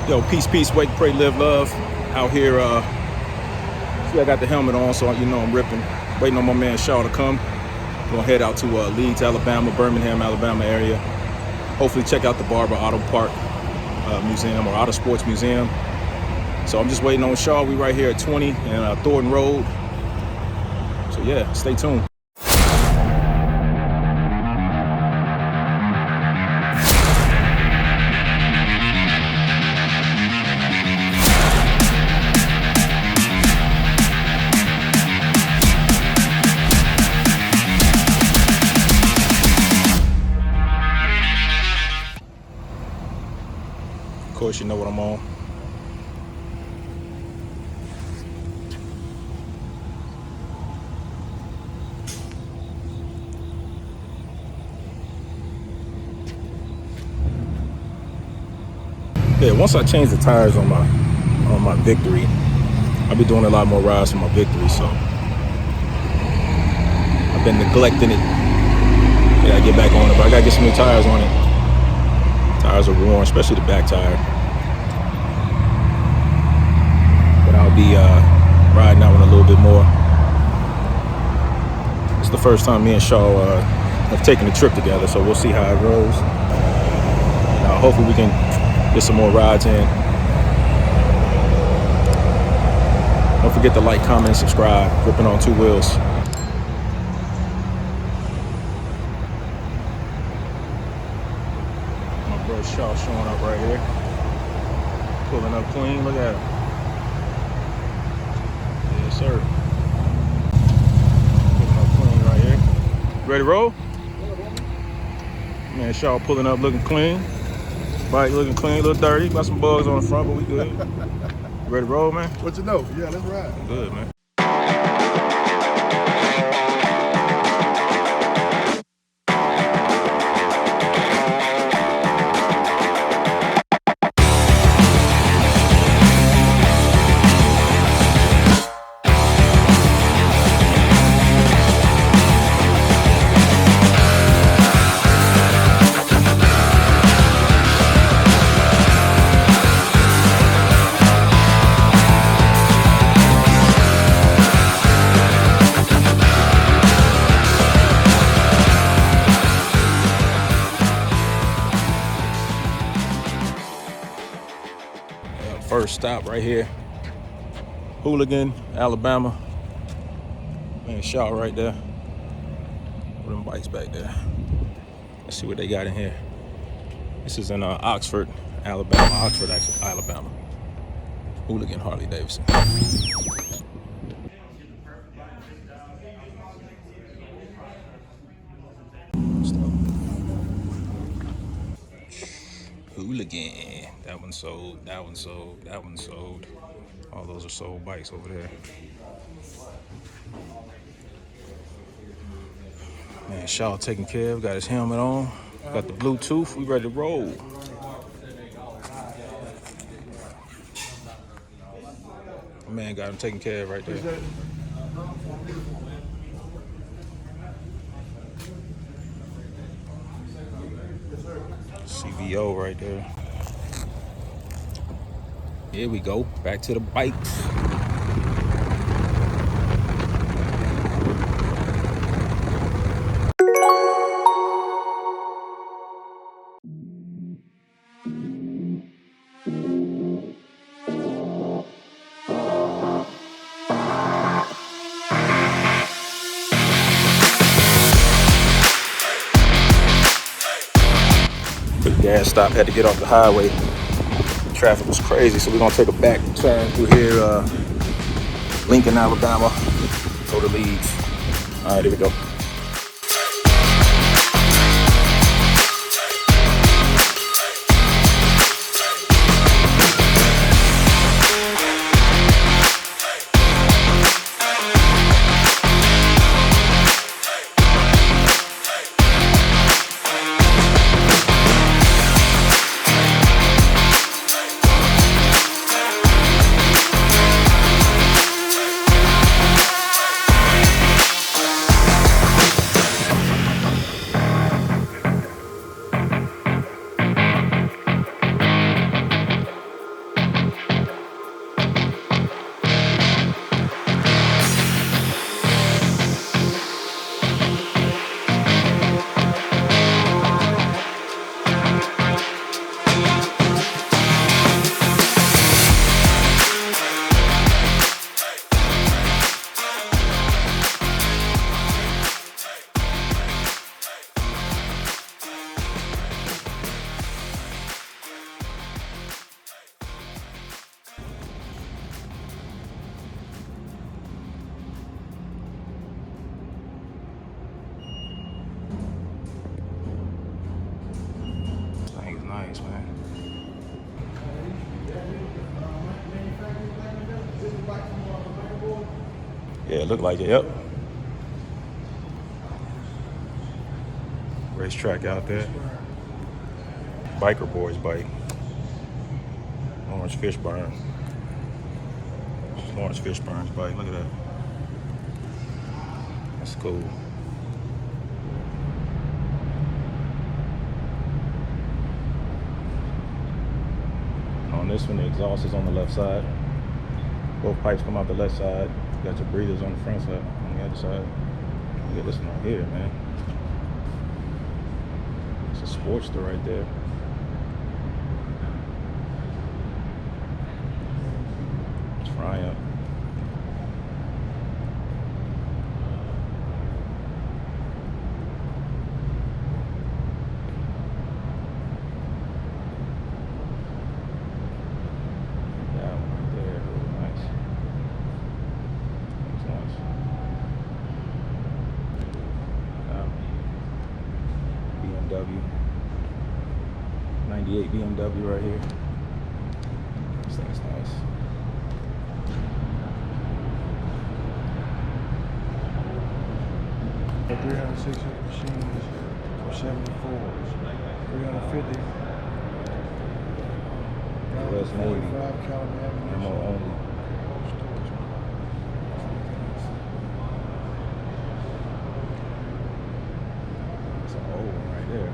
Yo, peace, peace, wait, pray, live, love. Out here, see I got the helmet on, so you know I'm ripping. Waiting on my man Shaw to come. Gonna head out to Leeds, Alabama, Birmingham, Alabama area. Hopefully check out the Barber Auto Park Museum or Auto Sports Museum. So I'm just waiting on Shaw. We right here at 20 and Thornton Road. So yeah, stay tuned. Of course, you know what I'm on. Yeah, once I change the tires on my Victory, I'll be doing a lot more rides for my Victory, so I've been neglecting it. Yeah, I get back on it, but I gotta get some new tires on it. Tires are worn, especially the back tire. But I'll be riding that one a little bit more. It's the first time me and Shaw have taken a trip together, so we'll see how it goes. Hopefully we can get some more rides in. Don't forget to like, comment, and subscribe. Ripping on two wheels. My bro Shaw showing up right here. Pulling up clean. Look at him. Yes, sir. Pulling up clean right here. Ready to roll? Man, Shaw pulling up looking clean. Bike looking clean, a little dirty. Got some bugs on the front, but we good. Ready to roll, man? What you know? Yeah, let's ride. Good, man. First stop right here, Hooligan, Alabama. Man, Shaw right there. Put them bikes back there. Let's see what they got in here. This is in Oxford, Alabama. Oxford, Alabama. Hooligan Harley Davidson. Hooligan. That one sold, that one sold, that one sold. All those are sold bikes over there. Man, Shaw taking care of, got his helmet on, got the Bluetooth, we ready to roll. Man, got him taken care of right there. CVO right there. Here we go, back to the bikes. Gas stop, had to get off the highway. Traffic was crazy, so we're gonna take a back turn through here, Lincoln, Alabama, go to Leeds. All right, here we go. Yeah, it looked like it. Yep. Racetrack out there. Biker boys bike. Lawrence Fishburne. Lawrence Fishburne's bike. Look at that. That's cool. On this one, the exhaust is on the left side. Both pipes come out the left side. You got your breathers on the front side, on the other side. Look at this one right here, man. It's a Sportster right there. Triumph. That one right there, really nice. Looks nice. 98 BMW right here. This thing's nice. The 360 machines for 74s, 350. US Navy. 45 caliber ammunition. Ammo only. It's an old one right there.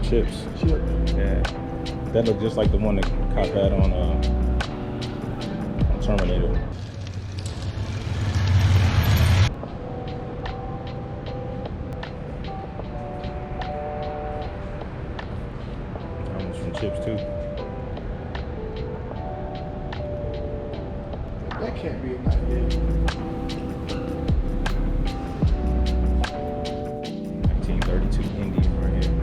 Chips. Chip. Yeah. That looked just like the one that Cop had on Terminator. That one's from Chips too. That can't be a 98. 1932 Indian right here.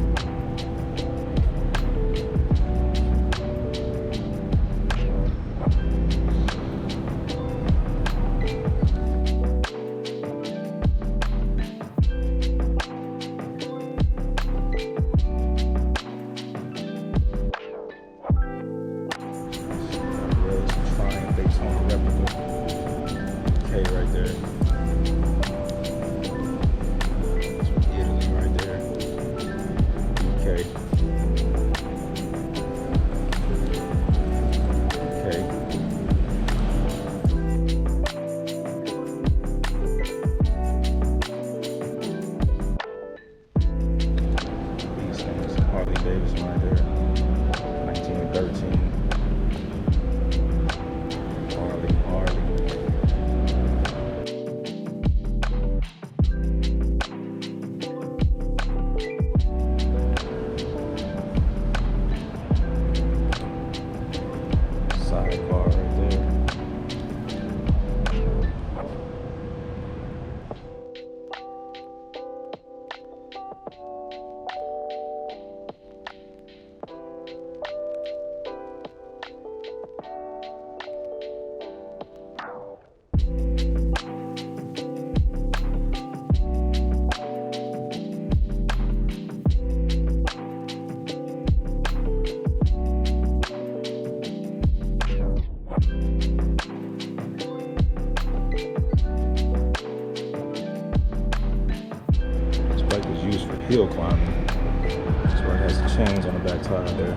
Right there. That's from Italy right there. Okay. Okay. These things, Harley Davidson right there. 1913. Harley. hill climbing. That's why it has the chains on the back tire there.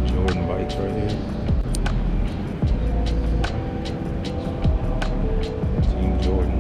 Jordan bikes right here. Team Jordan.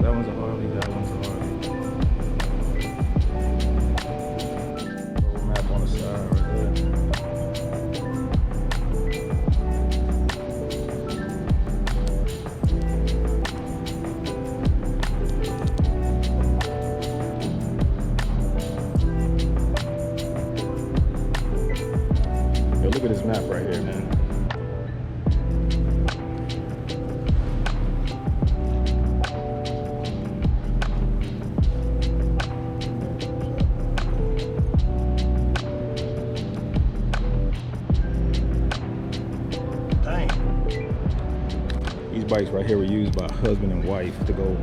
That one's a Harley, that one's a Harley. Road map on the side right there. Yo, look at this map right here, man. These bikes right here were used by husband and wife to go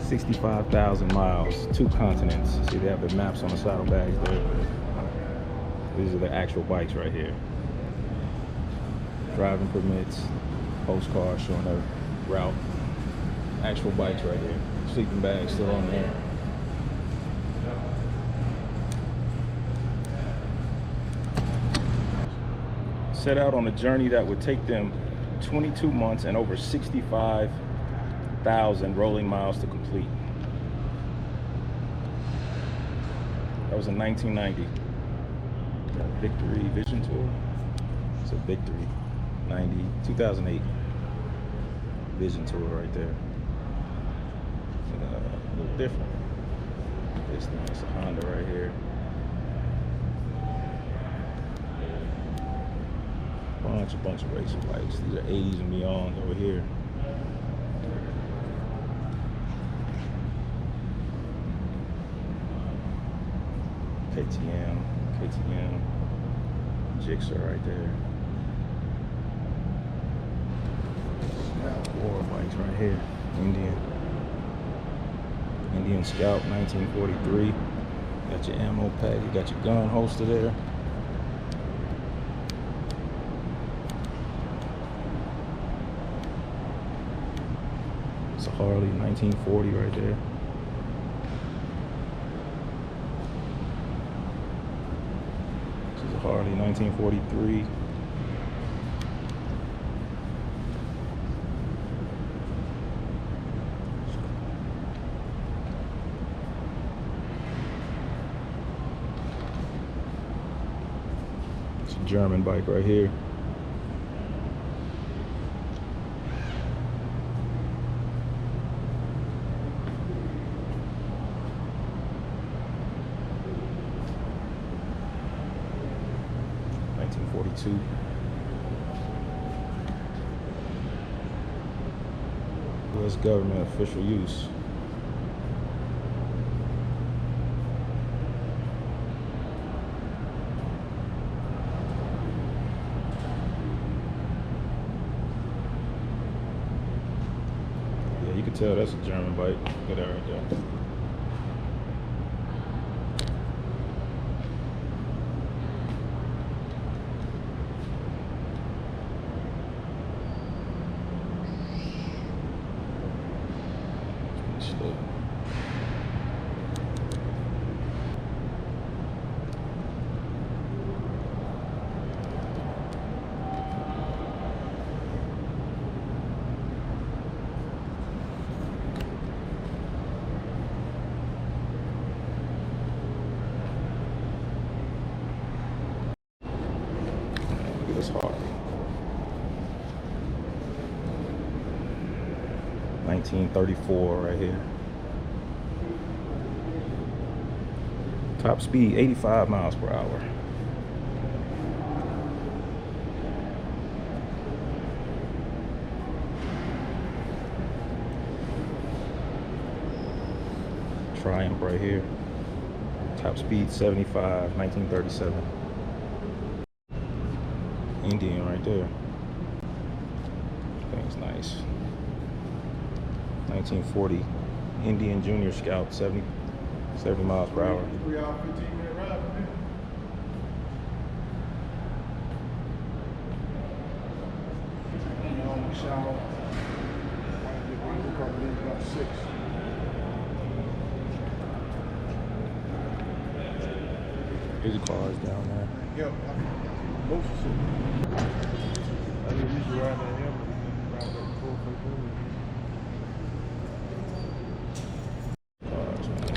65,000 miles, 2 continents. See, they have the maps on the saddlebags there. These are the actual bikes right here. Driving permits, postcards showing their route. Actual bikes right here. Sleeping bags still on there. Set out on a journey that would take them 22 months and over 65,000 rolling miles to complete. That was in 1990. Victory Vision Tour. It's a Victory 2008 Vision Tour right there. A little different. This thing is a Honda right here. Bunch of racer bikes. These are 80s and beyond over here. KTM, Gixxer right there. War bikes right here. Indian Scout 1943. Got your ammo pack, you got your gun holster there. It's a Harley 1940 right there. This is a Harley 1943. It's a German bike right here. U.S. government official use. Yeah, you can tell that's a German bike. Look at that right there. Lotus Harley. 1934 right here. Top speed 85 miles per hour. Triumph right here. Top speed 75, 1937. Indian right there. Thing's nice. 1940 Indian Junior Scout, 70 miles per hour. 3 hour, 15-minute ride from here. We shower. We'll probably leave about 6. Here's the cars down there. Yep. Most of it. I didn't usually ride that hill, but we ride that before. Cars, man.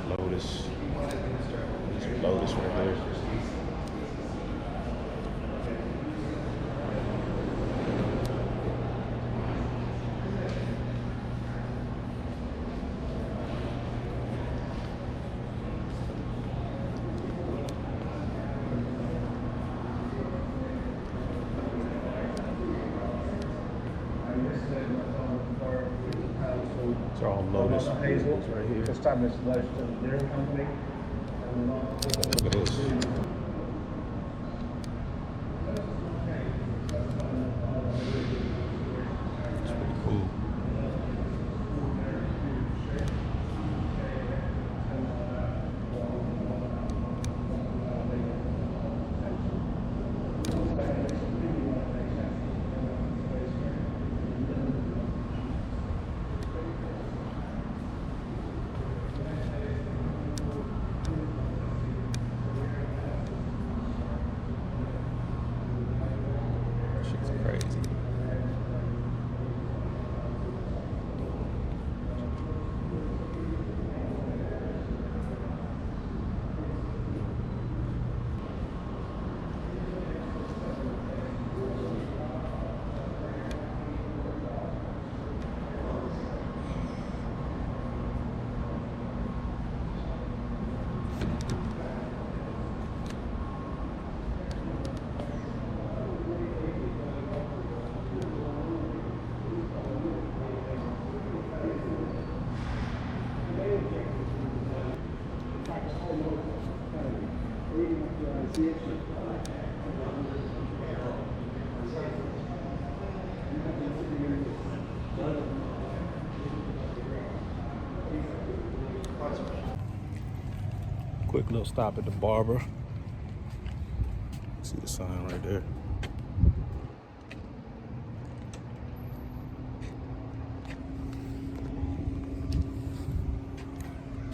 Lotus. There's Lotus right there. It's all Lotus right here. This time it's Lotus Dairy Company. Look at this. It's pretty cool. Shit's crazy. Quick little stop at the barber. See the sign right there.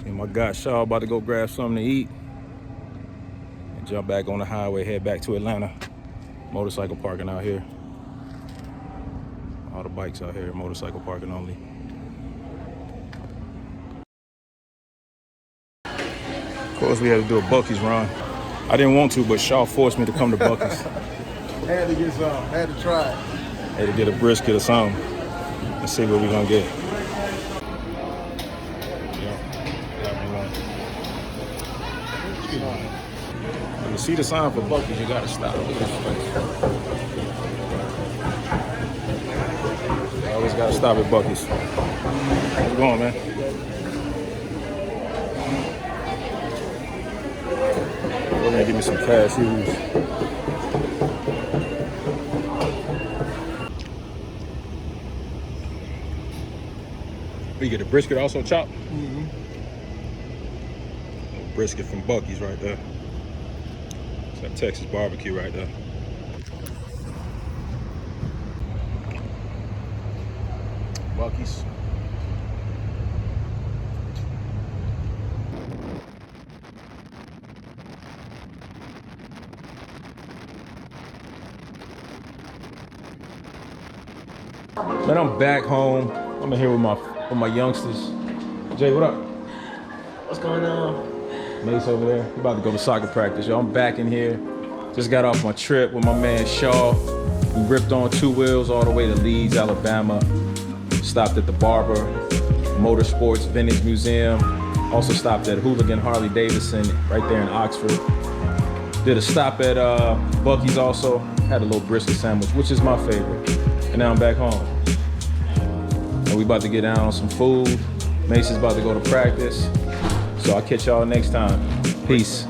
And my guy Shaw about to go grab something to eat and jump back on the highway, head back to Atlanta. Motorcycle parking out here. All the bikes out here, motorcycle parking only. Of course, we had to do a Buc-ee's run. I didn't want to, but Shaw forced me to come to Buc-ee's. Had to get some. Had to try it. Had to get a brisket or something and see what we're gonna get. When you see the sign for Buc-ee's, you gotta stop. Look at this place. You always gotta stop at Buc-ee's. How's it going, man? Go ahead and give me some cashews. You get a brisket also chopped? Mm-hmm. Brisket from Buc-ee's right there. It's that Texas barbecue right there. Buc-ee's. Man, I'm back home. I'm in here with my youngsters. Jay, what up? What's going on? Mace over there. We're about to go to soccer practice, y'all. I'm back in here. Just got off my trip with my man Shaw. We ripped on 2 wheels all the way to Leeds, Alabama. Stopped at the Barber, Motorsports Vintage Museum. Also stopped at Hooligan Harley Davidson right there in Oxford. Did a stop at Buc-ee's also. Had a little brisket sandwich, which is my favorite. And now I'm back home. And we about to get down on some food. Mason's about to go to practice. So I'll catch y'all next time. Peace.